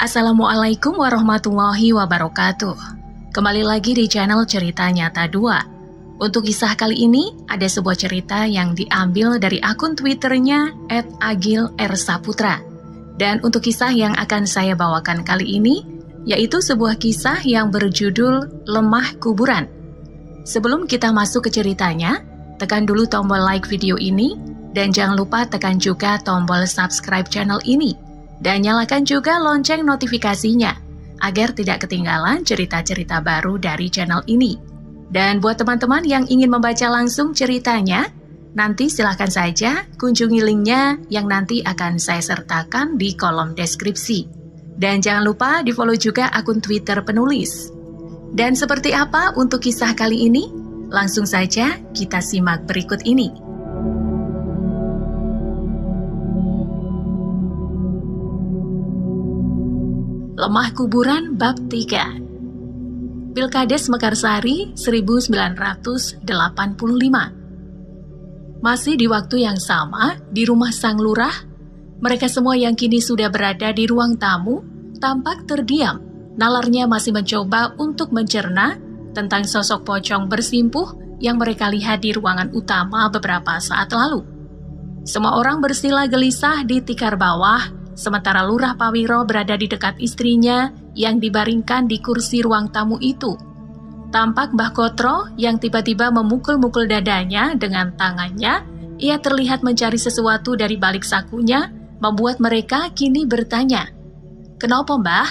Assalamualaikum warahmatullahi wabarakatuh. Kembali lagi di channel Cerita Nyata 2. Untuk kisah kali ini, ada sebuah cerita yang diambil dari akun Twitternya @agil_r_saputra. Dan untuk kisah yang akan saya bawakan kali ini, yaitu sebuah kisah yang berjudul Lemah Kuburan. Sebelum kita masuk ke ceritanya, tekan dulu tombol like video ini, dan jangan lupa tekan juga tombol subscribe channel ini. Dan nyalakan juga lonceng notifikasinya, agar tidak ketinggalan cerita-cerita baru dari channel ini. Dan buat teman-teman yang ingin membaca langsung ceritanya, nanti silahkan saja kunjungi linknya yang nanti akan saya sertakan di kolom deskripsi. Dan jangan lupa di-follow juga akun Twitter penulis. Dan seperti apa untuk kisah kali ini? Langsung saja kita simak berikut ini. Lemah Kuburan Bab 3. Pilkades Mekarsari 1985. Masih di waktu yang sama, di rumah sang lurah, mereka semua yang kini sudah berada di ruang tamu, tampak terdiam. Nalarnya masih mencoba untuk mencerna tentang sosok pocong bersimpuh yang mereka lihat di ruangan utama beberapa saat lalu. Semua orang bersila gelisah di tikar bawah, sementara Lurah Pawiro berada di dekat istrinya yang dibaringkan di kursi ruang tamu itu. Tampak Mbah Kotro yang tiba-tiba memukul-mukul dadanya dengan tangannya. Ia terlihat mencari sesuatu dari balik sakunya, membuat mereka kini bertanya, "Kenapa, Mbah?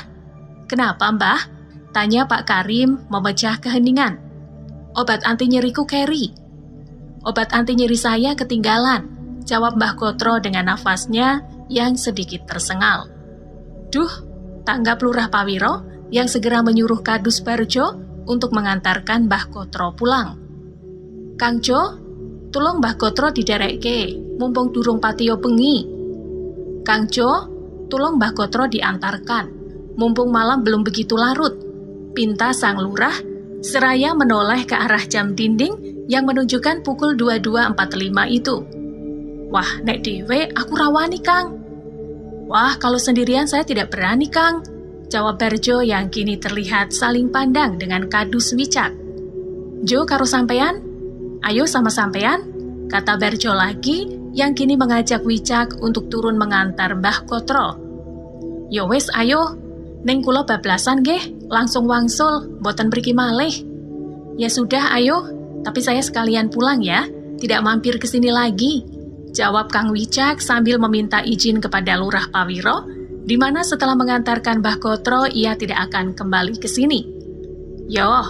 Kenapa, Mbah?" tanya Pak Karim memecah keheningan. "Obat anti nyeriku Kerry." "Obat anti nyeri saya ketinggalan," jawab Mbah Kotro dengan nafasnya yang sedikit tersengal. "Duh," tanggap Lurah Pawiro yang segera menyuruh Kadus Barjo untuk mengantarkan Mbah Kotro pulang. "Kang Jo, tolong Mbah Kotro diderekke, mumpung durung patiyo bengi." "Kang Jo, tolong Mbah Kotro diantarkan, mumpung malam belum begitu larut," pinta sang lurah, seraya menoleh ke arah jam dinding yang menunjukkan pukul 22.45 itu. "Wah, nek dewe aku rawani, Kang." "Wah, kalau sendirian saya tidak berani, Kang," jawab Barjo yang kini terlihat saling pandang dengan Kadus Wicak. "Jo karo sampean? Ayo sama sampean," kata Barjo lagi yang kini mengajak Wicak untuk turun mengantar Mbah Kotro. "Yo wes ayo, ning kula bablasan nggih, langsung wangsul, boten mriki malih." "Ya sudah ayo, tapi saya sekalian pulang ya, tidak mampir ke sini lagi," jawab Kang Wicak sambil meminta izin kepada Lurah Pawiro, di mana setelah mengantarkan Mbah Kotro ia tidak akan kembali ke sini. Yoh,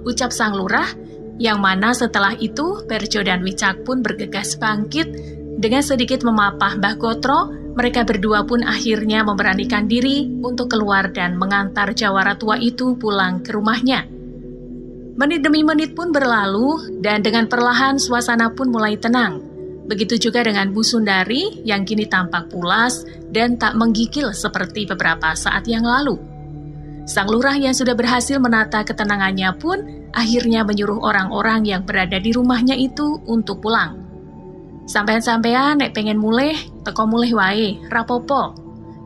ucap sang lurah, yang mana setelah itu Barjo dan Wicak pun bergegas bangkit. Dengan sedikit memapah Mbah Kotro, mereka berdua pun akhirnya memberanikan diri untuk keluar dan mengantar jawara tua itu pulang ke rumahnya. Menit demi menit pun berlalu, dan dengan perlahan suasana pun mulai tenang. Begitu juga dengan Bu Sundari yang kini tampak pulas dan tak menggigil seperti beberapa saat yang lalu. Sang lurah yang sudah berhasil menata ketenangannya pun akhirnya menyuruh orang-orang yang berada di rumahnya itu untuk pulang. "Sampean-sampean nek pengen mulih, teko mulih wae, rapopo.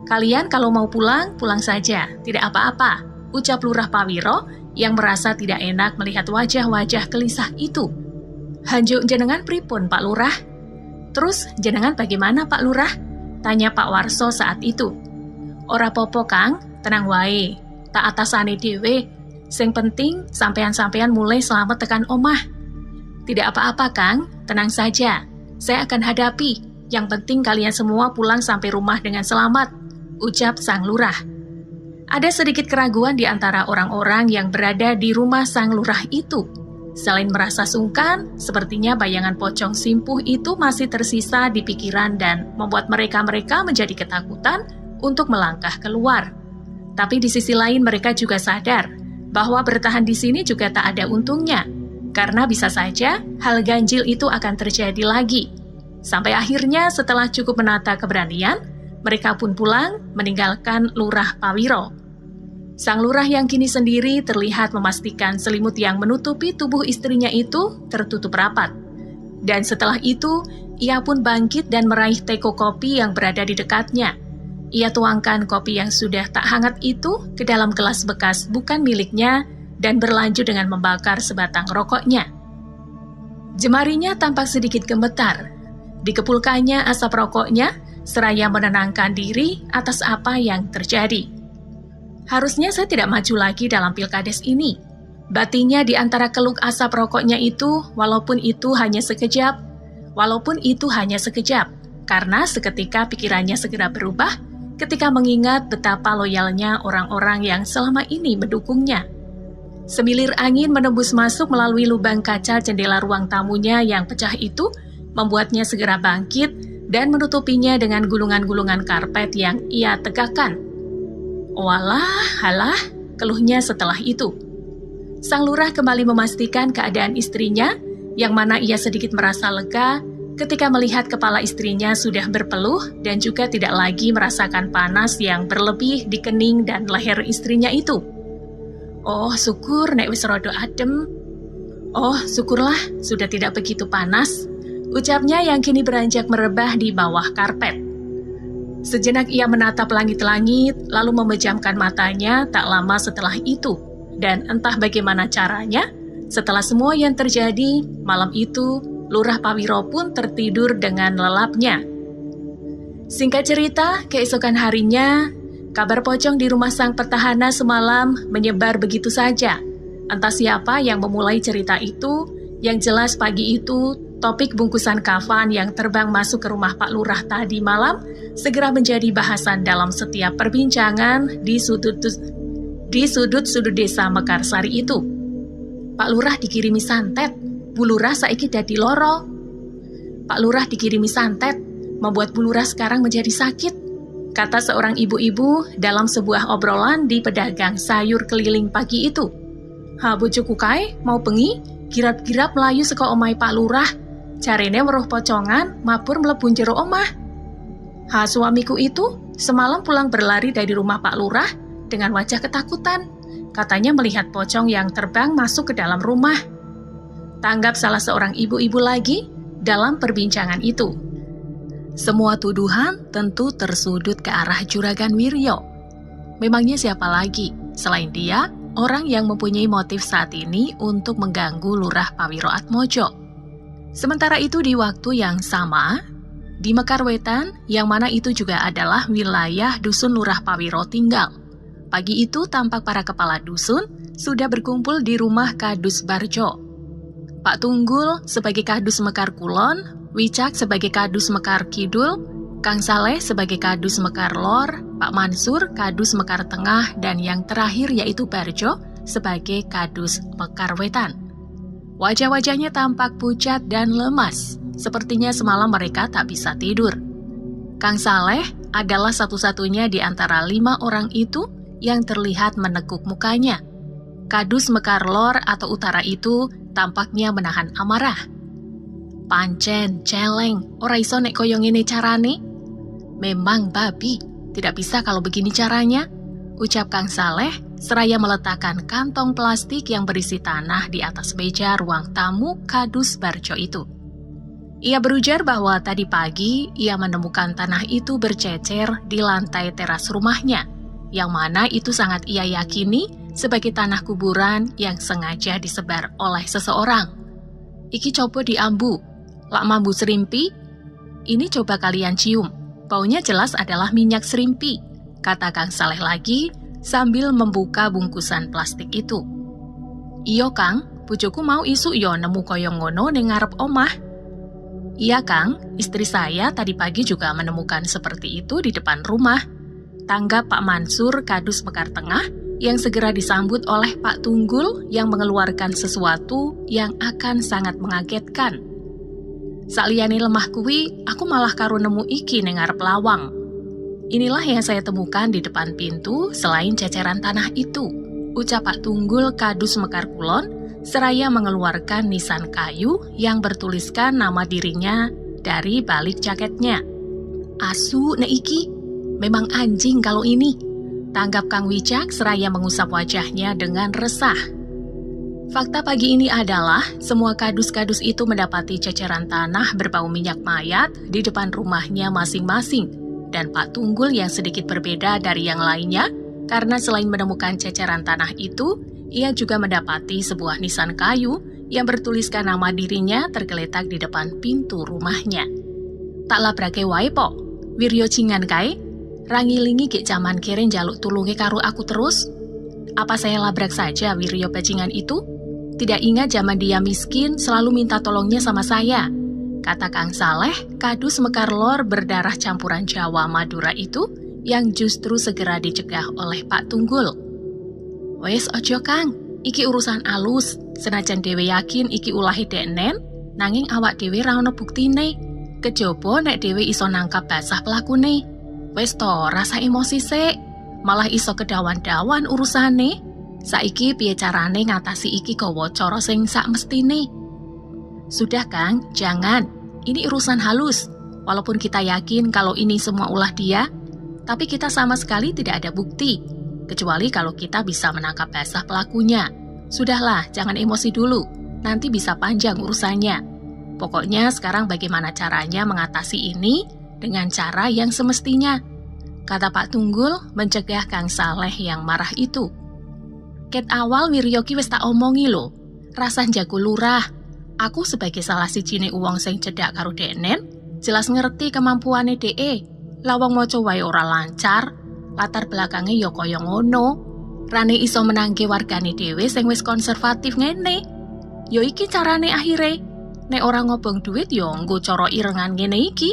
Kalian kalau mau pulang, pulang saja, tidak apa-apa," ucap Lurah Pawiro yang merasa tidak enak melihat wajah-wajah gelisah itu. "Hanjuk jenengan pripun, Pak Lurah?" "Terus jenengan bagaimana, Pak Lurah?" tanya Pak Warso saat itu. "Ora popo, Kang, tenang wae, tak atasane dhewe. Sing penting sampean-sampean mulai selamat tekan omah." "Tidak apa-apa, Kang, tenang saja. Saya akan hadapi. Yang penting kalian semua pulang sampai rumah dengan selamat," ucap sang lurah. Ada sedikit keraguan di antara orang-orang yang berada di rumah sang lurah itu. Selain merasa sungkan, sepertinya bayangan pocong simpuh itu masih tersisa di pikiran dan membuat mereka menjadi ketakutan untuk melangkah keluar. Tapi di sisi lain mereka juga sadar bahwa bertahan di sini juga tak ada untungnya, karena bisa saja hal ganjil itu akan terjadi lagi. Sampai akhirnya setelah cukup menata keberanian, mereka pun pulang meninggalkan Lurah Pawiro. Sang lurah yang kini sendiri terlihat memastikan selimut yang menutupi tubuh istrinya itu tertutup rapat. Dan setelah itu, ia pun bangkit dan meraih teko kopi yang berada di dekatnya. Ia tuangkan kopi yang sudah tak hangat itu ke dalam gelas bekas bukan miliknya dan berlanjut dengan membakar sebatang rokoknya. Jemarinya tampak sedikit gemetar. Dikepulkannya asap rokoknya seraya menenangkan diri atas apa yang terjadi. Harusnya saya tidak maju lagi dalam pilkades ini. Batinnya di antara keluk asap rokoknya itu, walaupun itu hanya sekejap, karena seketika pikirannya segera berubah ketika mengingat betapa loyalnya orang-orang yang selama ini mendukungnya. Semilir angin menembus masuk melalui lubang kaca jendela ruang tamunya yang pecah itu, membuatnya segera bangkit dan menutupinya dengan gulungan-gulungan karpet yang ia tegakkan. Walah, halah, keluhnya setelah itu. Sang lurah kembali memastikan keadaan istrinya, yang mana ia sedikit merasa lega ketika melihat kepala istrinya sudah berpeluh dan juga tidak lagi merasakan panas yang berlebih di kening dan leher istrinya itu. Oh, syukur nek wis rada adem. Oh, syukurlah sudah tidak begitu panas, ucapnya yang kini beranjak merebah di bawah karpet. Sejenak ia menatap langit-langit, lalu memejamkan matanya tak lama setelah itu. Dan entah bagaimana caranya, setelah semua yang terjadi, malam itu, Lurah Pawiro pun tertidur dengan lelapnya. Singkat cerita, keesokan harinya, kabar pocong di rumah sang petahana semalam menyebar begitu saja. Entah siapa yang memulai cerita itu, yang jelas pagi itu, topik bungkusan kafan yang terbang masuk ke rumah Pak Lurah tadi malam segera menjadi bahasan dalam setiap perbincangan di sudut-sudut desa Mekarsari itu. Pak Lurah dikirimi santet, Bu Lurah saiki dadi loro. Pak Lurah dikirimi santet, membuat Bu Lurah sekarang menjadi sakit, kata seorang ibu-ibu dalam sebuah obrolan di pedagang sayur keliling pagi itu. Ha bojoku kae mau bengi, girap-girap melayu saka omai Pak Lurah. Jarene weruh pocongan mabur mlebu jero omah. Ha suamiku itu semalam pulang berlari dari rumah Pak Lurah dengan wajah ketakutan. Katanya melihat pocong yang terbang masuk ke dalam rumah. Tanggap salah seorang ibu-ibu lagi dalam perbincangan itu. Semua tuduhan tentu tersudut ke arah Juragan Wiryo. Memangnya siapa lagi selain dia, orang yang mempunyai motif saat ini untuk mengganggu Lurah Pawiro Atmojo. Sementara itu di waktu yang sama, di Mekarwetan, yang mana itu juga adalah wilayah dusun Lurah Pawiro tinggal. Pagi itu tampak para kepala dusun sudah berkumpul di rumah Kadus Barjo. Pak Tunggul sebagai Kadus Mekar Kulon, Wicak sebagai Kadus Mekar Kidul, Kang Saleh sebagai Kadus Mekar Lor, Pak Mansur Kadus Mekar Tengah, dan yang terakhir yaitu Barjo sebagai Kadus Mekar Wetan. Wajah-wajahnya tampak pucat dan lemas, sepertinya semalam mereka tak bisa tidur. Kang Saleh adalah satu-satunya di antara 5 orang itu yang terlihat menekuk mukanya. Kadus Mekar Lor atau Utara itu tampaknya menahan amarah. Pancen, celeng, ora iso nek koyo ngene carane. Memang babi, tidak bisa kalau begini caranya, ucap Kang Saleh seraya meletakkan kantong plastik yang berisi tanah di atas meja ruang tamu Kadus Barjo itu. Ia berujar bahwa tadi pagi ia menemukan tanah itu bercecer di lantai teras rumahnya, yang mana itu sangat ia yakini sebagai tanah kuburan yang sengaja disebar oleh seseorang. Iki coba diambu, lak mambu serimpi, ini coba kalian cium, baunya jelas adalah minyak serimpi, kata Kang Saleh lagi sambil membuka bungkusan plastik itu. Iyo Kang, bojoku mau isu yo nemu koyo ngono ning ngarep omah. Iya Kang, istri saya tadi pagi juga menemukan seperti itu di depan rumah, tanggap Pak Mansur Kadus Mekar Tengah yang segera disambut oleh Pak Tunggul yang mengeluarkan sesuatu yang akan sangat mengagetkan. Sakliyane lemah kuwi, aku malah karo nemu iki ning ngarep lawang. Inilah yang saya temukan di depan pintu selain ceceran tanah itu, ucap Pak Tunggul Kadus Mekar Kulon seraya mengeluarkan nisan kayu yang bertuliskan nama dirinya dari balik jaketnya. Asu nek iki, memang anjing kalau ini, tanggap Kang Wicak seraya mengusap wajahnya dengan resah. Fakta pagi ini adalah semua kadus-kadus itu mendapati ceceran tanah berbau minyak mayat di depan rumahnya masing-masing. dan Pak Tunggul yang sedikit berbeda dari yang lainnya, karena selain menemukan ceceran tanah itu, ia juga mendapati sebuah nisan kayu yang bertuliskan nama dirinya tergeletak di depan pintu rumahnya. Tak labrake wae po, Wiryo cingan kae, rangilingi gek jaman keren jaluk tulunge karo aku terus. Apa saya labrak saja Wiryo bajingan itu? Tidak ingat zaman dia miskin selalu minta tolongnya sama saya, kata Kang Saleh, kadus mekar lor berdarah campuran Jawa Madura itu yang justru segera dicegah oleh Pak Tunggul. Wes ojo Kang, iki urusan alus, senajan dewe yakin iki ulahe deknen, nanging awak dewe ra ono buktine. Kejaba nek dhewe iso nangkap basah pelakune. Wes to, rasa emosi sik. Malah iso kedawan-dawan urusane. Saiki piye carane ngatasi iki gawa cara sing sak mestine? Sudah Kang, jangan. Ini urusan halus. Walaupun kita yakin kalau ini semua ulah dia, tapi kita sama sekali tidak ada bukti. Kecuali kalau kita bisa menangkap basah pelakunya. Sudahlah, jangan emosi dulu. Nanti bisa panjang urusannya. Pokoknya sekarang bagaimana caranya mengatasi ini dengan cara yang semestinya, kata Pak Tunggul mencegah Kang Saleh yang marah itu. Ket awal Wiryo ki wis tak omongi lho, rasah jago lurah. Aku sebagai salah sijine uwong sing cedhak karo deknen, jelas ngerti kemampuane DE. Lawang maca wae ora lancar, latar belakangnya ya kaya ngono. Rane iso menangke wargane dhewe sing wis konservatif ngene. Yo iki carane akhire. Nek orang ngobong duit yo nggo cara irengan ngene iki.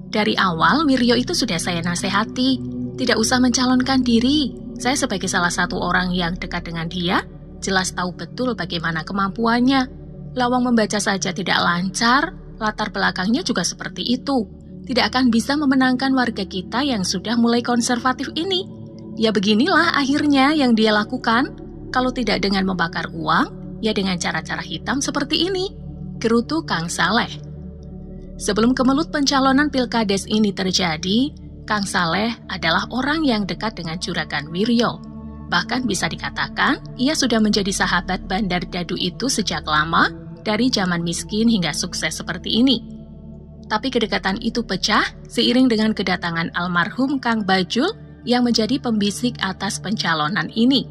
Dari awal Wiryo itu sudah saya nasihati, tidak usah mencalonkan diri. Saya sebagai salah satu orang yang dekat dengan dia, jelas tahu betul bagaimana kemampuannya. Lawang membaca saja tidak lancar, latar belakangnya juga seperti itu. Tidak akan bisa memenangkan warga kita yang sudah mulai konservatif ini. Ya beginilah akhirnya yang dia lakukan. Kalau tidak dengan membakar uang, ya dengan cara-cara hitam seperti ini, gerutu Kang Saleh. Sebelum kemelut pencalonan Pilkades ini terjadi, Kang Saleh adalah orang yang dekat dengan Juragan Wiryo. Bahkan bisa dikatakan, ia sudah menjadi sahabat Bandar Dadu itu sejak lama, dari zaman miskin hingga sukses seperti ini. Tapi kedekatan itu pecah seiring dengan kedatangan almarhum Kang Bajul yang menjadi pembisik atas pencalonan ini.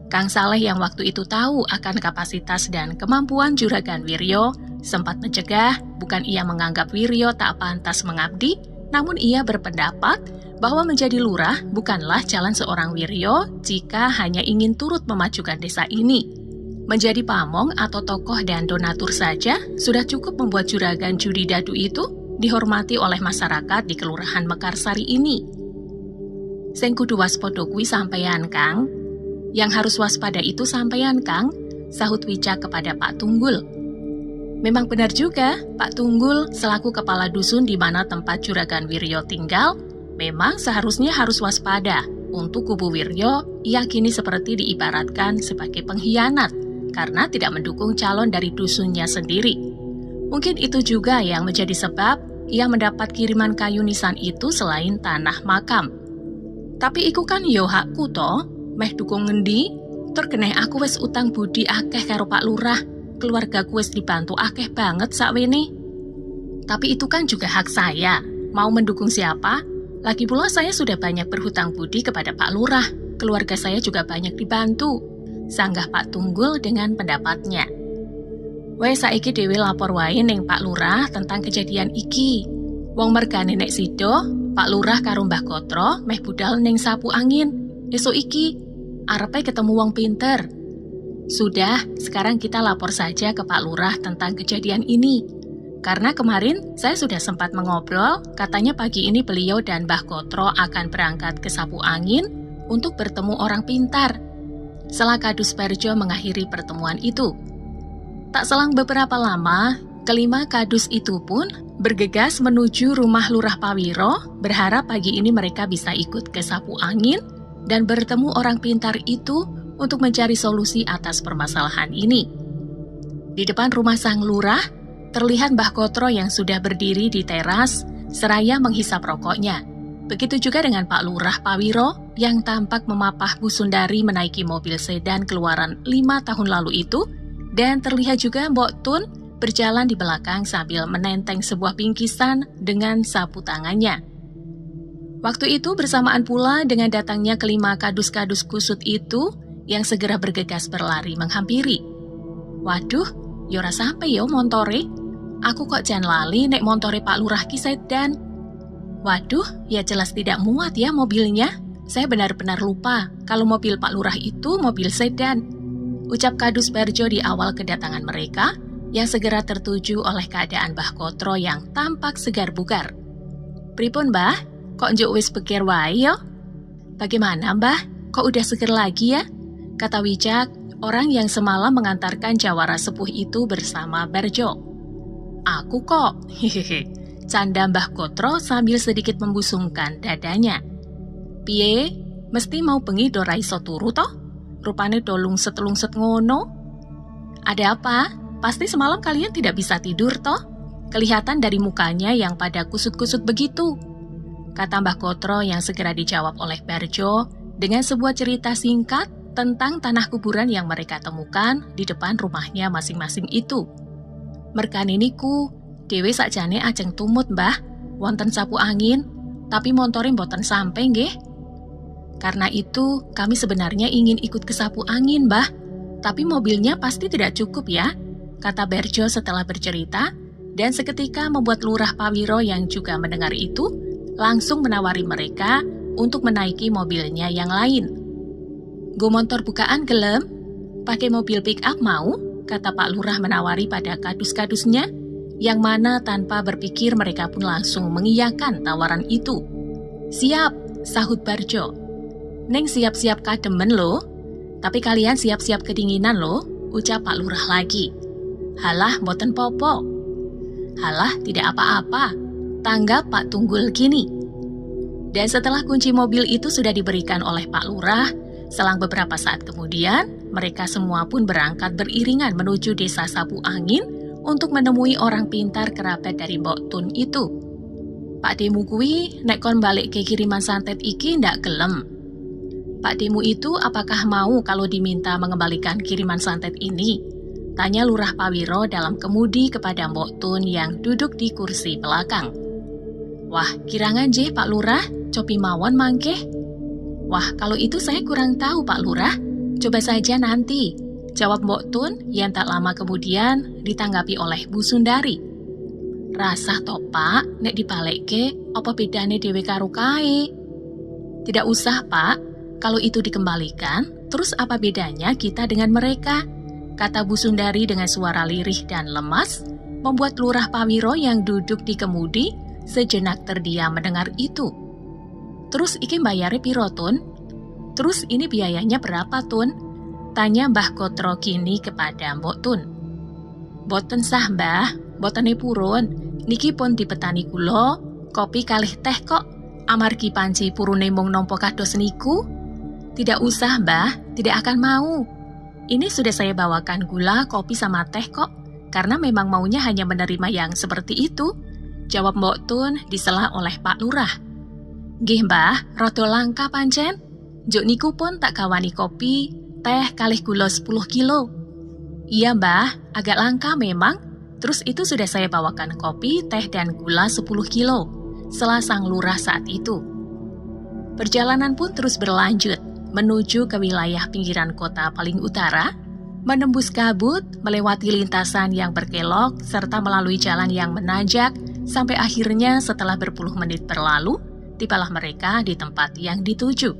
Kang Saleh yang waktu itu tahu akan kapasitas dan kemampuan Juragan Wiryo, sempat mencegah, bukan ia menganggap Wiryo tak pantas mengabdi, namun ia berpendapat bahwa menjadi lurah bukanlah jalan seorang Wiryo jika hanya ingin turut memajukan desa ini. Menjadi pamong atau tokoh dan donatur saja sudah cukup membuat Juragan Judi Dadu itu dihormati oleh masyarakat di Kelurahan Mekarsari ini. Sing kudu waspada kuwi sampeyan Kang. Yang harus waspada itu sampeyan Kang, sahut Wicak kepada Pak Tunggul. Memang benar juga, Pak Tunggul selaku kepala dusun di mana tempat Juragan Wiryo tinggal, memang seharusnya harus waspada. Untuk kubu Wiryo, ia kini seperti diibaratkan sebagai pengkhianat karena tidak mendukung calon dari dusunnya sendiri. Mungkin itu juga yang menjadi sebab ia mendapat kiriman kayu nisan itu selain tanah makam. Tapi iku kan yo hakku toh, meh dukung ngendi? Terkeneh aku wis utang budi akeh karo Pak Lurah. Keluargaku wis dibantu akeh banget sakwene. Tapi itu kan juga hak saya. Mau mendukung siapa? Lagi pula saya sudah banyak berhutang budi kepada Pak Lurah. Keluarga saya juga banyak dibantu. Sanggah Pak Tunggul dengan pendapatnya. Wes saiki dhewe lapor wae ning Pak Lurah tentang kejadian iki. Wong mergane nek sido, Pak Lurah karo Mbah Gotro meh budal ning sapu angin. Esuk iki arepe ketemu wong pinter. Sudah, sekarang kita lapor saja ke Pak Lurah tentang kejadian ini. Karena kemarin saya sudah sempat mengobrol, katanya pagi ini beliau dan Mbah Gotro akan berangkat ke sapu angin untuk bertemu orang pintar. Selakadus Barjo mengakhiri pertemuan itu. Tak selang beberapa lama, kelima kadus itu pun bergegas menuju rumah Lurah Pawiro, berharap pagi ini mereka bisa ikut ke sapu angin dan bertemu orang pintar itu untuk mencari solusi atas permasalahan ini. Di depan rumah sang lurah, terlihat Mbah Gotro yang sudah berdiri di teras, seraya menghisap rokoknya. Begitu juga dengan Pak Lurah Pawiro yang tampak memapah Bu Sundari menaiki mobil sedan keluaran 5 tahun lalu itu, dan terlihat juga Mbok Tun berjalan di belakang sambil menenteng sebuah bingkisan dengan sapu tangannya. Waktu itu bersamaan pula dengan datangnya kelima kadus-kadus kusut itu yang segera bergegas berlari menghampiri. Waduh, yora sampai yo montore. Aku kok jan lali nek montore Pak Lurah ki sedan. Waduh, ya jelas tidak muat ya mobilnya. Saya benar-benar lupa kalau mobil Pak Lurah itu mobil sedan. Ucap Kadus Barjo di awal kedatangan mereka yang segera tertuju oleh keadaan Mbah Kotro yang tampak segar bugar. Pripun Mbah? Kok njuk wis pikir wae yo? Bagaimana Mbah? Kok udah seger lagi ya? Kata Wijak, orang yang semalam mengantarkan jawara sepuh itu bersama Barjo. Aku kok, hehehe, canda Mbah Kotro sambil sedikit membusungkan dadanya. Piye, mesti mau bengi do ra iso turu toh? Rupane dolungset-lungset ngono. Ada apa? Pasti semalam kalian tidak bisa tidur toh? Kelihatan dari mukanya yang pada kusut-kusut begitu. Kata Mbah Kotro yang segera dijawab oleh Barjo dengan sebuah cerita singkat tentang tanah kuburan yang mereka temukan di depan rumahnya masing-masing itu. Merkane niku, dhewe sakjane ajeng tumut Mbah, wonten sapu angin, tapi montore mboten sampe nggih. Karena itu, kami sebenarnya ingin ikut ke sapu angin Mbah, tapi mobilnya pasti tidak cukup ya, kata Barjo setelah bercerita, dan seketika membuat Lurah Pawiro yang juga mendengar itu, langsung menawari mereka untuk menaiki mobilnya yang lain. Go motor bukaan gelem? Pakai mobil pick up mau? Kata Pak Lurah menawari pada kadus-kadusnya, yang mana tanpa berpikir mereka pun langsung mengiyakan tawaran itu. Siap, sahut Barjo. Neng siap-siap kademen lo, tapi kalian siap-siap kedinginan lo, ucap Pak Lurah lagi. Halah, mboten popo. Halah, tidak apa-apa. Tanggap Pak Tunggul kini. Dan setelah kunci mobil itu sudah diberikan oleh Pak Lurah, selang beberapa saat kemudian, mereka semua pun berangkat beriringan menuju desa Sapu Angin untuk menemui orang pintar kerabat dari Mbok Tun itu. Pak Demu kuwi nek kon balik ke kiriman santet iki ndak gelem. Pak Demu itu apakah mau kalau diminta mengembalikan kiriman santet ini? Tanya Lurah Pawiro dalam kemudi kepada Mbok Tun yang duduk di kursi belakang. Wah, kirangan je Pak Lurah, copi mawon mangkeh. Wah, kalau itu saya kurang tahu Pak Lurah. Coba saja nanti, jawab Mbok Tun yang tak lama kemudian ditanggapi oleh Bu Sundari. Rasah toh Pak, nek dibalekke, apa bedane dhewe karo kae? Tidak usah Pak, kalau itu dikembalikan, terus apa bedanya kita dengan mereka? Kata Bu Sundari dengan suara lirih dan lemas, membuat Lurah Pawiro yang duduk di kemudi sejenak terdiam mendengar itu. Terus iki bayare piro Tun? Terus ini biayanya berapa Tun? Tanya Mbah Kotro kini kepada Mbok Tun. Boten sah Mbah, botene purun. Niki pun dipetani kula, kopi kalih teh kok. Amargi panci purune mung nampa kados niku. Tidak usah Mbah, tidak akan mau. Ini sudah saya bawakan gula, kopi sama teh kok. Karena memang maunya hanya menerima yang seperti itu. Jawab Mbok Tun disela oleh Pak Lurah. Nggih Mbah, rada langka pancen. Juk niku pun tak kawani kopi, teh kalih gula 10 kilo. Iya Mbah, agak langka memang. Terus itu sudah saya bawakan kopi, teh dan gula 10 kilo. Sela sang lurah saat itu. Perjalanan pun terus berlanjut menuju ke wilayah pinggiran kota paling utara, menembus kabut, melewati lintasan yang berkelok, serta melalui jalan yang menanjak, sampai akhirnya setelah berpuluh menit berlalu, tibalah mereka di tempat yang dituju.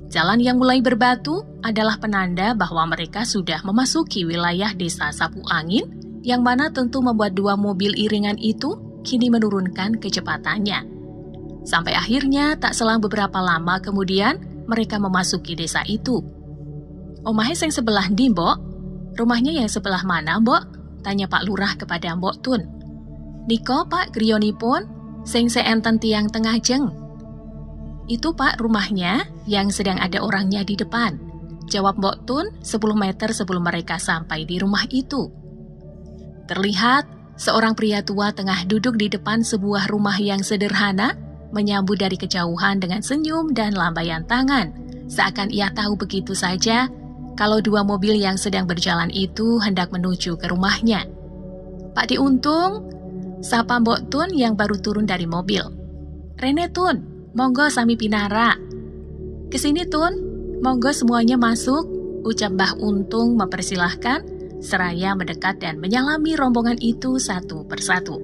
Jalan yang mulai berbatu adalah penanda bahwa mereka sudah memasuki wilayah desa Sapu Angin, yang mana tentu membuat dua mobil iringan itu kini menurunkan kecepatannya. Sampai akhirnya tak selang beberapa lama kemudian, mereka memasuki desa itu. Omahe sing sebelah ndi, Mbok? Rumahnya yang sebelah mana, Mbok? Tanya Pak Lurah kepada Mbok Tun. Niko Pak griyonipun, sing seenten tiang tengah jeng. Itu Pak rumahnya yang sedang ada orangnya di depan. Jawab Mbok Tun 10 meter sebelum mereka sampai di rumah itu. Terlihat seorang pria tua tengah duduk di depan sebuah rumah yang sederhana, menyambut dari kejauhan dengan senyum dan lambaian tangan. Seakan ia tahu begitu saja kalau dua mobil yang sedang berjalan itu hendak menuju ke rumahnya. Pak Diuntung, sapa Mbok Tun yang baru turun dari mobil. Rene Tun, Monggo sami pinara. Kesini Tun, monggo semuanya masuk, ucap Mbah Untung mempersilahkan, seraya mendekat dan menyalami rombongan itu satu persatu.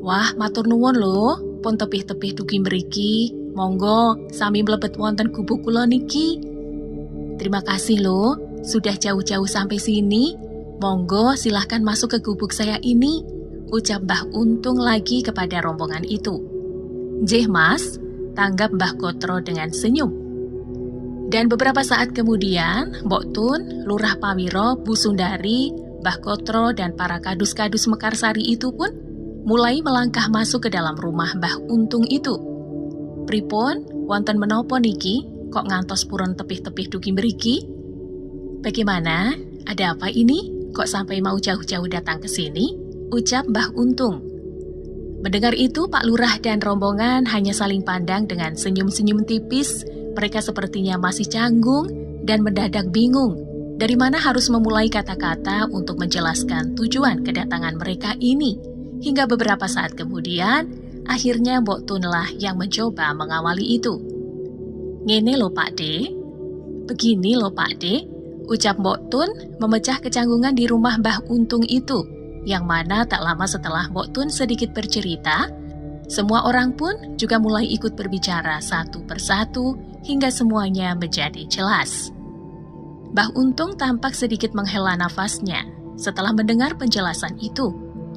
Wah, matur nuwun lho, pun tepih-tepih dugi mriki, monggo sami mlebet wonten gubuk kula niki. Terima kasih lho, sudah jauh-jauh sampai sini. Monggo silahkan masuk ke gubuk saya ini, ucap Mbah Untung lagi kepada rombongan itu. Nggih Mas, tanggap Mbah Kotro dengan senyum. Dan beberapa saat kemudian, Mbok Tun, Lurah Pawiro, Bu Sundari, Mbah Kotro, dan para kadus-kadus Mekarsari itu pun mulai melangkah masuk ke dalam rumah Mbah Untung itu. Pripun, wonten menapa niki, kok ngantos purun tepih-tepih dugi mriki? Bagaimana? Ada apa ini? Kok sampai mau jauh-jauh datang ke sini? Ucap Mbah Untung. Mendengar itu, Pak Lurah dan rombongan hanya saling pandang dengan senyum-senyum tipis. Mereka sepertinya masih canggung dan mendadak bingung dari mana harus memulai kata-kata untuk menjelaskan tujuan kedatangan mereka ini. Hingga beberapa saat kemudian, akhirnya Mbok Tun lah yang mencoba mengawali itu. Ngene lho Pak De, begini lho Pak De, ucap Mbok Tun memecah kecanggungan di rumah Mbah Untung itu, yang mana tak lama setelah Mbok Tun sedikit bercerita, semua orang pun juga mulai ikut berbicara satu persatu hingga semuanya menjadi jelas. Mbah Untung tampak sedikit menghela nafasnya setelah mendengar penjelasan itu.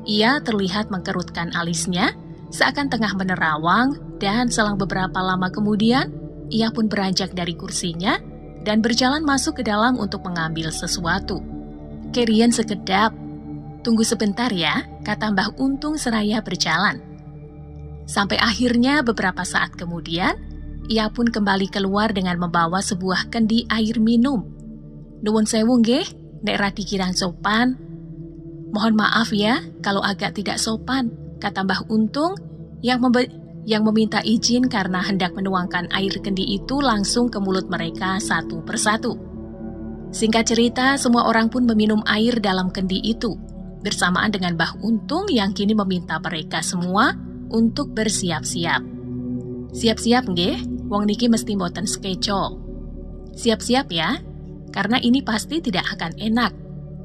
Ia terlihat mengkerutkan alisnya, seakan tengah menerawang, dan selang beberapa lama kemudian, ia pun beranjak dari kursinya dan berjalan masuk ke dalam untuk mengambil sesuatu. Kerian sekedap. Tunggu sebentar ya, kata Mbah Untung seraya berjalan. Sampai akhirnya beberapa saat kemudian, ia pun kembali keluar dengan membawa sebuah kendi air minum. Nuwun sewu nggih, nek radi kirang sopan. Mohon maaf ya, kalau agak tidak sopan, kata Mbah Untung yang meminta izin karena hendak menuangkan air kendi itu langsung ke mulut mereka satu persatu. Singkat cerita, semua orang pun meminum air dalam kendi itu, bersamaan dengan Mbah Untung yang kini meminta mereka semua untuk bersiap-siap. Siap-siap nggih, wong niki mesti mboten sekeco. Siap-siap ya, karena ini pasti tidak akan enak,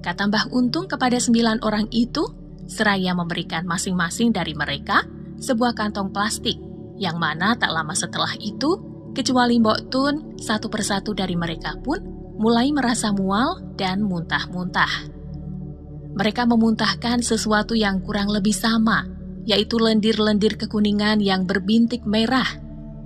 kata Mbah Untung kepada 9 orang itu, seraya memberikan masing-masing dari mereka sebuah kantong plastik, yang mana tak lama setelah itu, kecuali Mbok Tun, satu persatu dari mereka pun mulai merasa mual dan muntah-muntah. Mereka memuntahkan sesuatu yang kurang lebih sama, yaitu lendir-lendir kekuningan yang berbintik merah.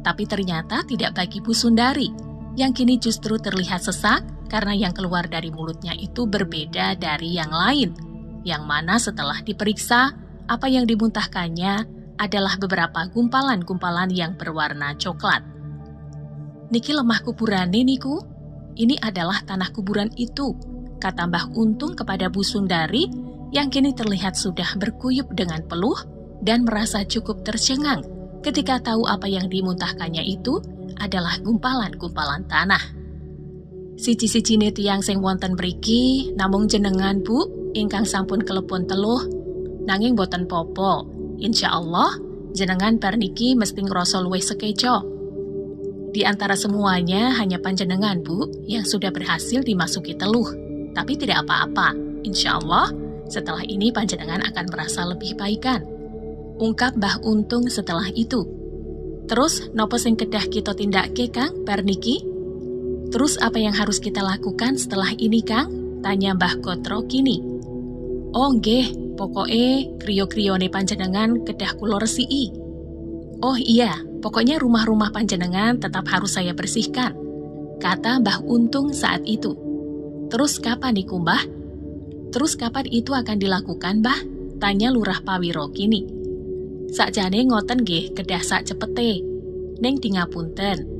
Tapi ternyata tidak bagi Bu Sundari, yang kini justru terlihat sesak karena yang keluar dari mulutnya itu berbeda dari yang lain, yang mana setelah diperiksa, apa yang dimuntahkannya adalah beberapa gumpalan-gumpalan yang berwarna coklat. Niki lemah kuburane niku, ini adalah tanah kuburan itu, kata Mbah Untung kepada Bu Sundari, yang kini terlihat sudah berkuyup dengan peluh dan merasa cukup tercengang ketika tahu apa yang dimuntahkannya itu adalah gumpalan-gumpalan tanah. Siji-sijine tiyang sing wonten mriki namung jenengan Bu ingkang sampun kelepon teluh, nanging boten popo. Insyaallah jenengan bar niki mesti ngrasa luwih sekeco. Di antara semuanya hanya panjenengan Bu yang sudah berhasil dimasuki teluh, tapi tidak apa-apa. Insyaallah setelah ini panjenengan akan merasa lebih baikan, ungkap Mbah Untung setelah itu. Terus nopo sing kedah kita tindakke Kang bar niki? Terus apa yang harus kita lakukan setelah ini Kang? Tanya Mbah Kotro kini. Oh nggih, pokoke kriyo-kriyone panjenengan kedah kula resiki. Oh iya, pokoknya rumah-rumah panjenengan tetap harus saya bersihkan, kata Mbah Untung saat itu. Terus kapan niku Mbah? Terus kapan itu akan dilakukan Mbah? Tanya Lurah Pawiro kini. Sakjane ngoten nggih kedah sak cepete. Ning dingapunten.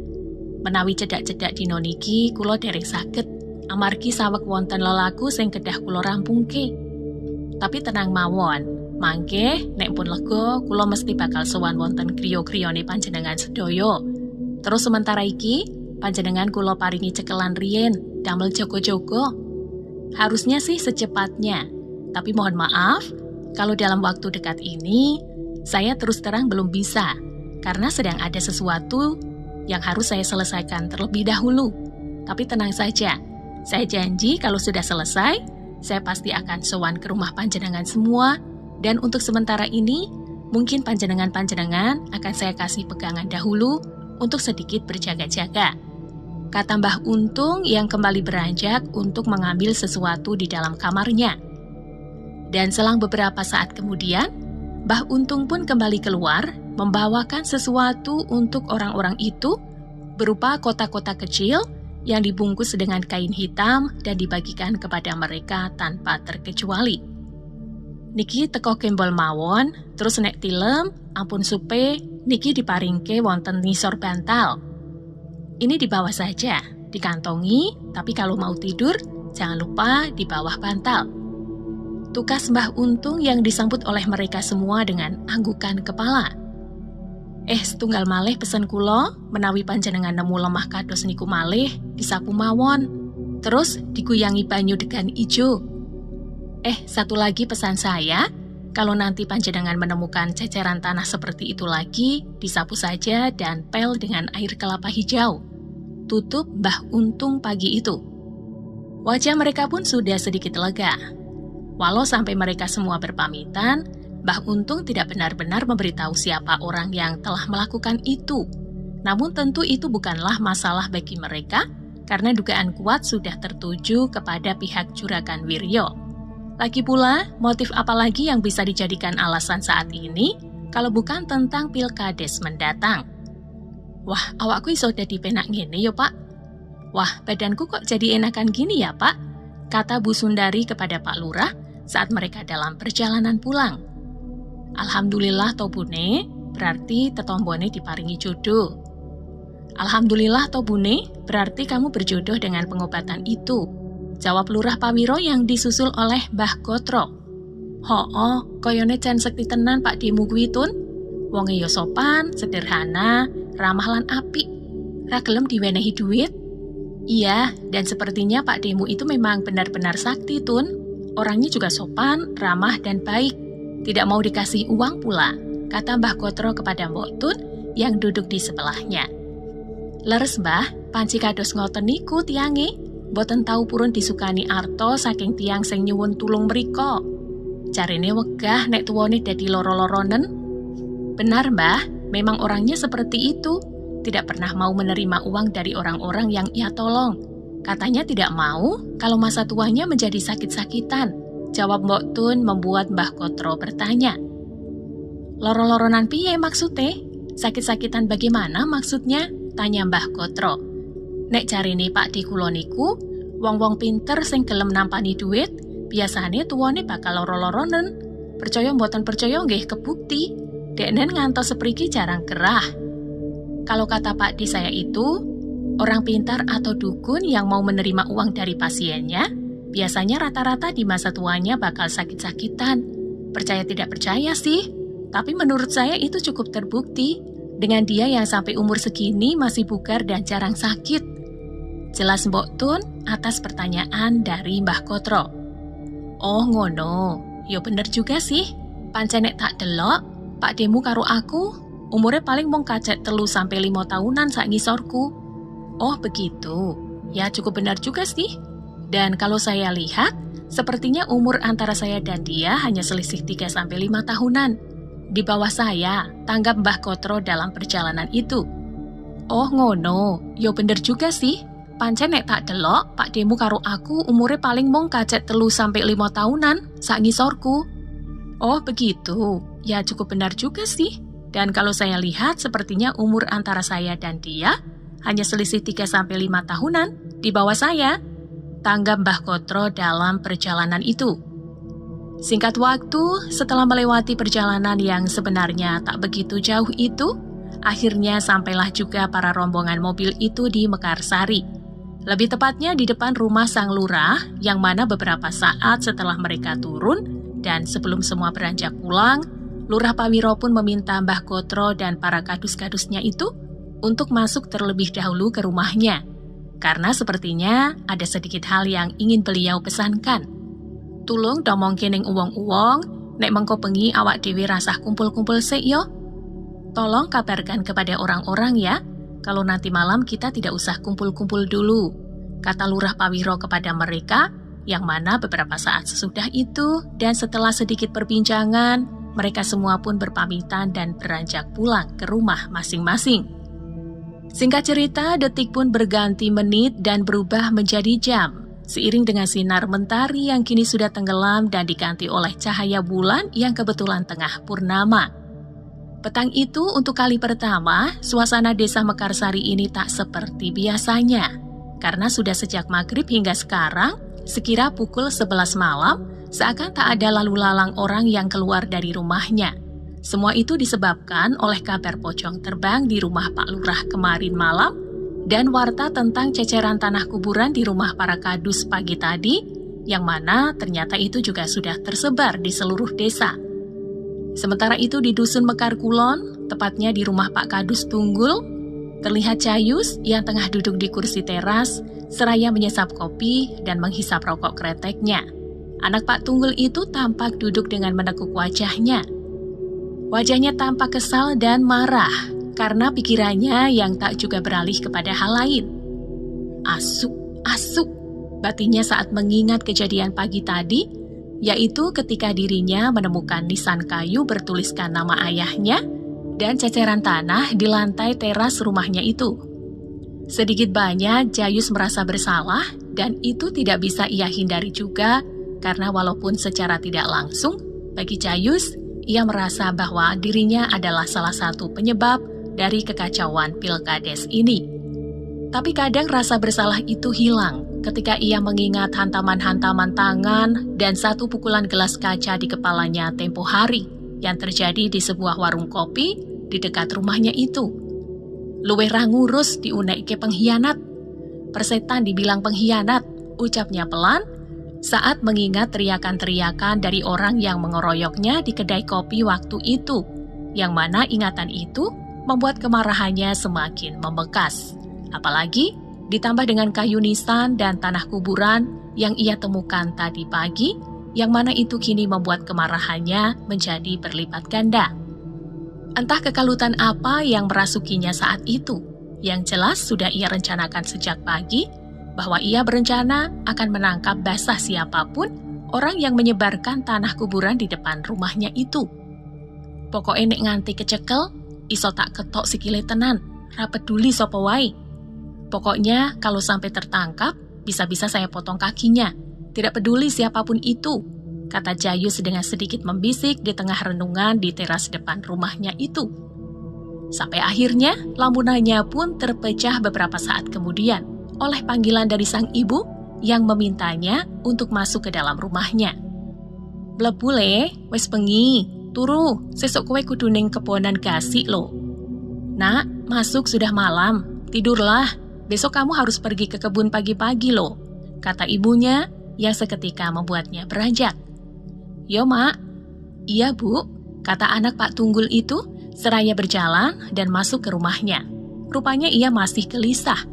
Menawi cedak-cedak dina niki kula dereng saged amargi saweg wonten lelaku sing kedah kula rampungke. Tapi tenang mawon, mangke nek pun lega kula mesti bakal sowan wonten kriya-kriyane panjenengan sedaya. Terus sementara iki panjenengan kula paringi cekelan riyen damel jaga-jaga. Harusnya sih secepatnya, tapi mohon maaf kalau dalam waktu dekat ini saya terus terang belum bisa karena sedang ada sesuatu yang harus saya selesaikan terlebih dahulu. Tapi tenang saja, saya janji kalau sudah selesai, saya pasti akan sowan ke rumah panjenengan semua, dan untuk sementara ini, mungkin panjenengan akan saya kasih pegangan dahulu untuk sedikit berjaga-jaga. Kata Mbah Untung yang kembali beranjak untuk mengambil sesuatu di dalam kamarnya. Dan selang beberapa saat kemudian, Mbah Untung pun kembali keluar, membawakan sesuatu untuk orang-orang itu, berupa kotak-kotak kecil yang dibungkus dengan kain hitam dan dibagikan kepada mereka tanpa terkecuali. Niki teko kembol mawon, terus nek tilem, ampun supe, niki diparingke wonten ngisor bantal. Ini di bawah saja, dikantongi, tapi kalau mau tidur, jangan lupa di bawah bantal. Tukas Mbah Untung yang disambut oleh mereka semua dengan anggukan kepala. Setunggal malih pesen kula, menawi panjenengan nemu lemah kados niku malih, disapu mawon, terus diguyangi banyu degan ijo. Satu lagi pesan saya, kalau nanti panjenengan menemukan ceceran tanah seperti itu lagi, disapu saja dan pel dengan air kelapa hijau. Tutup Mbah Untung pagi itu. Wajah mereka pun sudah sedikit lega. Walau sampai mereka semua berpamitan, Mbah Untung tidak benar-benar memberitahu siapa orang yang telah melakukan itu. Namun tentu itu bukanlah masalah bagi mereka, karena dugaan kuat sudah tertuju kepada pihak Juragan Wiryo. Lagi pula, motif apa lagi yang bisa dijadikan alasan saat ini kalau bukan tentang pilkades mendatang? Wah, awakku iso dadi penak ngene yo, Pak. Wah, badanku kok jadi enakan gini ya, Pak? Kata Bu Sundari kepada Pak Lurah saat mereka dalam perjalanan pulang. Alhamdulillah to Bune, berarti tetombone diparingi jodoh. Alhamdulillah to Bune, berarti kamu berjodoh dengan pengobatan itu. Jawab Lurah Pawiro yang disusul oleh Mbah Gotro. Koyone jan sekti tenan Pak Demu kuwi tun. Wonge yo sopan, sederhana, ramah lan apik. Ra gelem diwenehi duit. Iya, dan sepertinya Pak Demu itu memang benar-benar sakti tun. Orangnya juga sopan, ramah dan baik. Tidak mau dikasih uang pula, kata Mbah Gotro kepada Mbok Tun yang duduk di sebelahnya. Leres Mbah, panci kados ngoten niku tiange. Boten tau purun disukani arto saking tiang sing nyuwun tulung mriko. Jarene wegah nek tuwane dadi loro-loronen. Benar Mbah, memang orangnya seperti itu. Tidak pernah mau menerima uang dari orang-orang yang ia tolong. Katanya tidak mau kalau masa tuanya menjadi sakit-sakitan. Jawab Mbok Tun membuat Mbah Gotro bertanya. Loro-loronan piye maksudnya? Sakit-sakitan bagaimana maksudnya? Tanya Mbah Gotro. Nek jarine Pak Di kula niku, wong-wong pinter sing gelem nampani duit, biasane tuwane bakal loro-loronen. Percaya mboten percaya nggih kebukti. Deknen ngantos sepriki jarang gerah. Kalau kata Pak Di saya itu, orang pintar atau dukun yang mau menerima uang dari pasiennya, biasanya rata-rata di masa tuanya bakal sakit-sakitan. Percaya tidak percaya sih, tapi menurut saya itu cukup terbukti. Dengan dia yang sampai umur segini masih bugar dan jarang sakit. Jelas Mbok Tun atas pertanyaan dari Mbah Gotro. Oh ngono, yo bener juga sih. Pancen nek tak delok, Pak Demu karo aku, umurnya paling mung kacek 3-5 tahunan sak ngisorku. Oh begitu, ya cukup benar juga sih. Dan kalau saya lihat, sepertinya umur antara saya dan dia hanya selisih 3-5 tahunan. Di bawah saya, tanggap Mbah Gotro dalam perjalanan itu. Oh ngono, yo bener juga sih. Pancen nek tak delok, Pak Demu karo aku umure paling mung kacek 3-5 tahunan sak ngisorku. Oh begitu, ya cukup benar juga sih. Dan kalau saya lihat sepertinya umur antara saya dan dia hanya selisih 3-5 tahunan di bawah saya. Tanggap Mbah Gotro dalam perjalanan itu. Singkat waktu, setelah melewati perjalanan yang sebenarnya tak begitu jauh itu, akhirnya sampailah juga para rombongan mobil itu di Mekarsari. Lebih tepatnya di depan rumah Sang Lurah, yang mana beberapa saat setelah mereka turun dan sebelum semua beranjak pulang, Lurah Pawiro pun meminta Mbah Gotro dan para kadus-kadusnya itu untuk masuk terlebih dahulu ke rumahnya. Karena sepertinya ada sedikit hal yang ingin beliau pesankan. Tulung domong kening uwong-uwong, nek mengko bengi awak dhewe rasah kumpul-kumpul sik yo. Tolong kabarkan kepada orang-orang ya, kalau nanti malam kita tidak usah kumpul-kumpul dulu, kata Lurah Pawiro kepada mereka, yang mana beberapa saat sesudah itu dan setelah sedikit perbincangan, mereka semua pun berpamitan dan beranjak pulang ke rumah masing-masing. Singkat cerita, detik pun berganti menit dan berubah menjadi jam, seiring dengan sinar mentari yang kini sudah tenggelam dan diganti oleh cahaya bulan yang kebetulan tengah purnama. Petang itu untuk kali pertama, suasana desa Mekarsari ini tak seperti biasanya. Karena sudah sejak maghrib hingga sekarang, sekira pukul 11 malam, seakan tak ada lalu lalang orang yang keluar dari rumahnya. Semua itu disebabkan oleh kabar pocong terbang di rumah Pak Lurah kemarin malam, dan warta tentang ceceran tanah kuburan di rumah para kadus pagi tadi, yang mana ternyata itu juga sudah tersebar di seluruh desa. Sementara itu di Dusun Mekar Kulon, tepatnya di rumah Pak Kadus Tunggul, terlihat Cayus yang tengah duduk di kursi teras, seraya menyesap kopi dan menghisap rokok kreteknya. Anak Pak Tunggul itu tampak duduk dengan menekuk wajahnya. Wajahnya tampak kesal dan marah, karena pikirannya yang tak juga beralih kepada hal lain. Asuk, batinnya saat mengingat kejadian pagi tadi, yaitu ketika dirinya menemukan nisan kayu bertuliskan nama ayahnya dan ceceran tanah di lantai teras rumahnya itu. Sedikit banyak Cayus merasa bersalah dan itu tidak bisa ia hindari juga karena walaupun secara tidak langsung, bagi Cayus, ia merasa bahwa dirinya adalah salah satu penyebab dari kekacauan Pilkades ini. Tapi kadang rasa bersalah itu hilang ketika ia mengingat hantaman-hantaman tangan dan satu pukulan gelas kaca di kepalanya tempo hari yang terjadi di sebuah warung kopi di dekat rumahnya itu. Luwih ra ngurus diunekke pengkhianat. Persetan dibilang pengkhianat, ucapnya pelan saat mengingat teriakan-teriakan dari orang yang mengeroyoknya di kedai kopi waktu itu, yang mana ingatan itu membuat kemarahannya semakin membekas. Apalagi ditambah dengan kayu nisan dan tanah kuburan yang ia temukan tadi pagi, yang mana itu kini membuat kemarahannya menjadi berlipat ganda. Entah kekalutan apa yang merasukinya saat itu, yang jelas sudah ia rencanakan sejak pagi, bahwa ia berencana akan menangkap basah siapapun orang yang menyebarkan tanah kuburan di depan rumahnya itu. Pokoknya nek nganti kecekel, iso tak ketok sikile tenan, ra peduli sapa wae. Pokoknya kalau sampai tertangkap, bisa-bisa saya potong kakinya, tidak peduli siapapun itu, kata Cayus dengan sedikit membisik di tengah renungan di teras depan rumahnya itu. Sampai akhirnya, lamunannya pun terpecah beberapa saat kemudian oleh panggilan dari sang ibu yang memintanya untuk masuk ke dalam rumahnya. Blebule, wes bengi, turu, sesuk kowe kudu ning kebonan gasik lo. Nak, masuk sudah malam, tidurlah, besok kamu harus pergi ke kebun pagi-pagi lo, kata ibunya yang seketika membuatnya beranjak. Yo mak. Iya bu, kata anak Pak Tunggul itu seraya berjalan dan masuk ke rumahnya. Rupanya ia masih gelisah,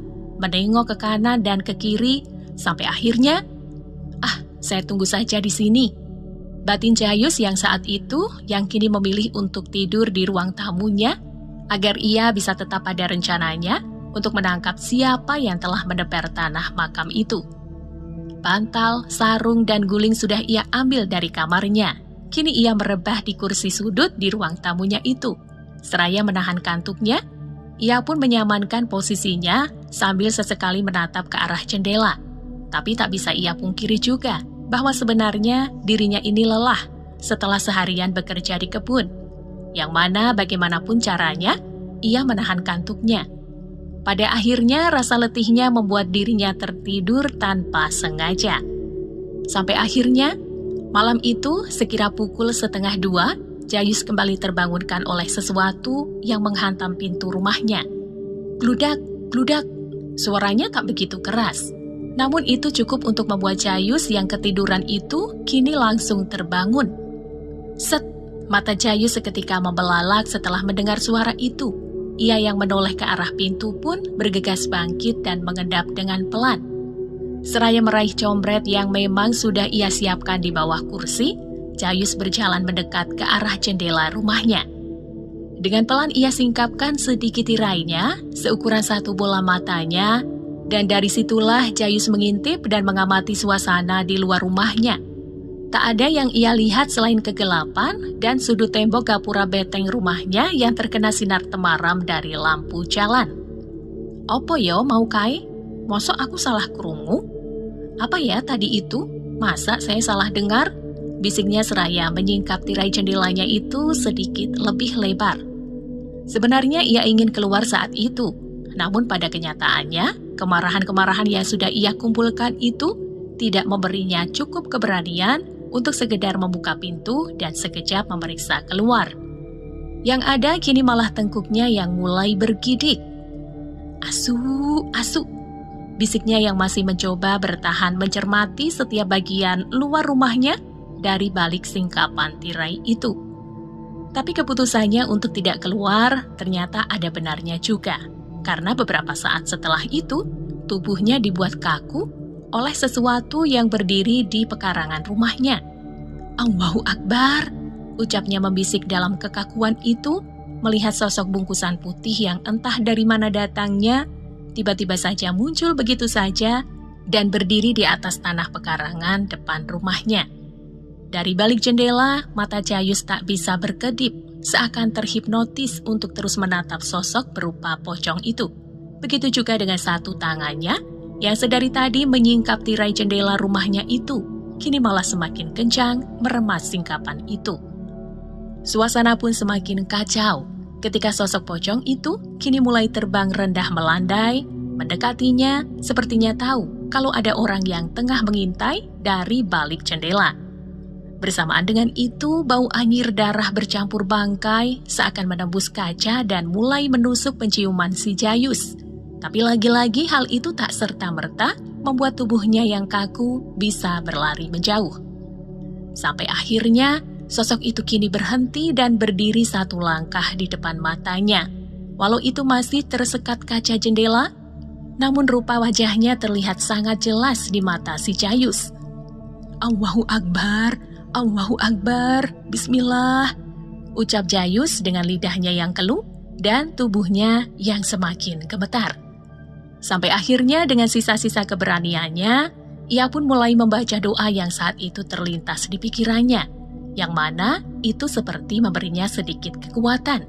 menengok ke kanan dan ke kiri, sampai akhirnya, saya tunggu saja di sini. Batin Cayus yang saat itu yang kini memilih untuk tidur di ruang tamunya, agar ia bisa tetap pada rencananya untuk menangkap siapa yang telah menebar tanah makam itu. Bantal, sarung, dan guling sudah ia ambil dari kamarnya. Kini ia merebah di kursi sudut di ruang tamunya itu. Seraya menahan kantuknya, ia pun menyamankan posisinya sambil sesekali menatap ke arah jendela. Tapi tak bisa ia pungkiri juga bahwa sebenarnya dirinya ini lelah setelah seharian bekerja di kebun. Yang mana bagaimanapun caranya, ia menahan kantuknya. Pada akhirnya rasa letihnya membuat dirinya tertidur tanpa sengaja. Sampai akhirnya, malam itu sekira pukul 1:30, Cayus kembali terbangunkan oleh sesuatu yang menghantam pintu rumahnya. Gludak, gludak, suaranya tak begitu keras. Namun itu cukup untuk membuat Cayus yang ketiduran itu kini langsung terbangun. Set, mata Cayus seketika membelalak setelah mendengar suara itu. Ia yang menoleh ke arah pintu pun bergegas bangkit dan mengendap dengan pelan. Seraya meraih combret yang memang sudah ia siapkan di bawah kursi, Cayus berjalan mendekat ke arah jendela rumahnya. Dengan pelan ia singkapkan sedikit tirainya, seukuran satu bola matanya, dan dari situlah Jayus mengintip dan mengamati suasana di luar rumahnya. Tak ada yang ia lihat selain kegelapan dan sudut tembok gapura beteng rumahnya yang terkena sinar temaram dari lampu jalan. "Opo yo mau kai? Mosok aku salah krungu? Apa ya tadi itu? Masa saya salah dengar?" bisiknya seraya menyingkap tirai jendelanya itu sedikit lebih lebar. Sebenarnya ia ingin keluar saat itu, namun pada kenyataannya, kemarahan-kemarahan yang sudah ia kumpulkan itu tidak memberinya cukup keberanian untuk sekedar membuka pintu dan sekejap memeriksa keluar. Yang ada kini malah tengkuknya yang mulai bergidik. "Asu, asu," bisiknya yang masih mencoba bertahan mencermati setiap bagian luar rumahnya dari balik singkapan tirai itu. Tapi keputusannya untuk tidak keluar ternyata ada benarnya juga, karena beberapa saat setelah itu, tubuhnya dibuat kaku oleh sesuatu yang berdiri di pekarangan rumahnya. "Allahu Akbar," ucapnya membisik dalam kekakuan itu, melihat sosok bungkusan putih yang entah dari mana datangnya, tiba-tiba saja muncul begitu saja dan berdiri di atas tanah pekarangan depan rumahnya. Dari balik jendela, mata Jayus tak bisa berkedip, seakan terhipnotis untuk terus menatap sosok berupa pocong itu. Begitu juga dengan satu tangannya, yang sedari tadi menyingkap tirai jendela rumahnya itu, kini malah semakin kencang meremas singkapan itu. Suasana pun semakin kacau, ketika sosok pocong itu kini mulai terbang rendah melandai, mendekatinya sepertinya tahu kalau ada orang yang tengah mengintai dari balik jendela. Bersamaan dengan itu, bau anyir darah bercampur bangkai seakan menembus kaca dan mulai menusuk penciuman si Jayus. Tapi lagi-lagi hal itu tak serta-merta membuat tubuhnya yang kaku bisa berlari menjauh. Sampai akhirnya, sosok itu kini berhenti dan berdiri satu langkah di depan matanya. Walau itu masih tersekat kaca jendela, namun rupa wajahnya terlihat sangat jelas di mata si Jayus. "Allahu Akbar, Allahu Akbar, Bismillah," ucap Jayus dengan lidahnya yang keluh dan tubuhnya yang semakin gemetar. Sampai akhirnya dengan sisa-sisa keberaniannya, ia pun mulai membaca doa yang saat itu terlintas di pikirannya, yang mana itu seperti memberinya sedikit kekuatan.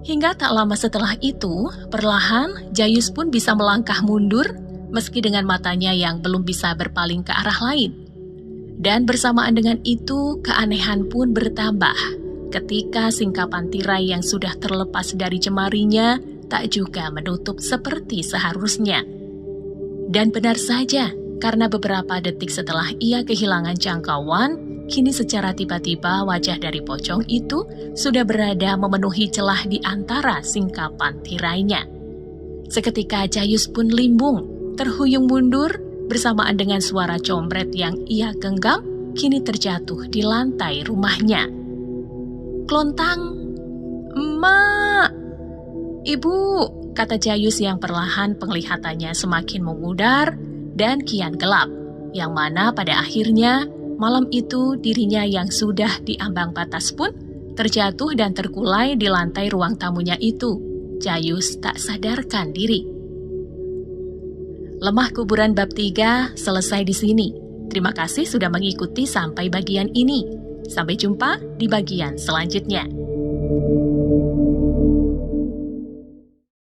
Hingga tak lama setelah itu, perlahan Jayus pun bisa melangkah mundur, meski dengan matanya yang belum bisa berpaling ke arah lain. Dan bersamaan dengan itu, keanehan pun bertambah ketika singkapan tirai yang sudah terlepas dari jemarinya tak juga menutup seperti seharusnya. Dan benar saja, karena beberapa detik setelah ia kehilangan jangkauan, kini secara tiba-tiba wajah dari pocong itu sudah berada memenuhi celah di antara singkapan tirainya. Seketika Jayus pun limbung, terhuyung mundur, bersamaan dengan suara combret yang ia genggam, kini terjatuh di lantai rumahnya. "Klontang, Emak, Ibu," kata Jayus yang perlahan penglihatannya semakin memudar dan kian gelap, yang mana pada akhirnya malam itu dirinya yang sudah diambang batas pun terjatuh dan terkulai di lantai ruang tamunya itu. Jayus tak sadarkan diri. Lemah Kuburan bab 3 selesai di sini. Terima kasih sudah mengikuti sampai bagian ini. Sampai jumpa di bagian selanjutnya.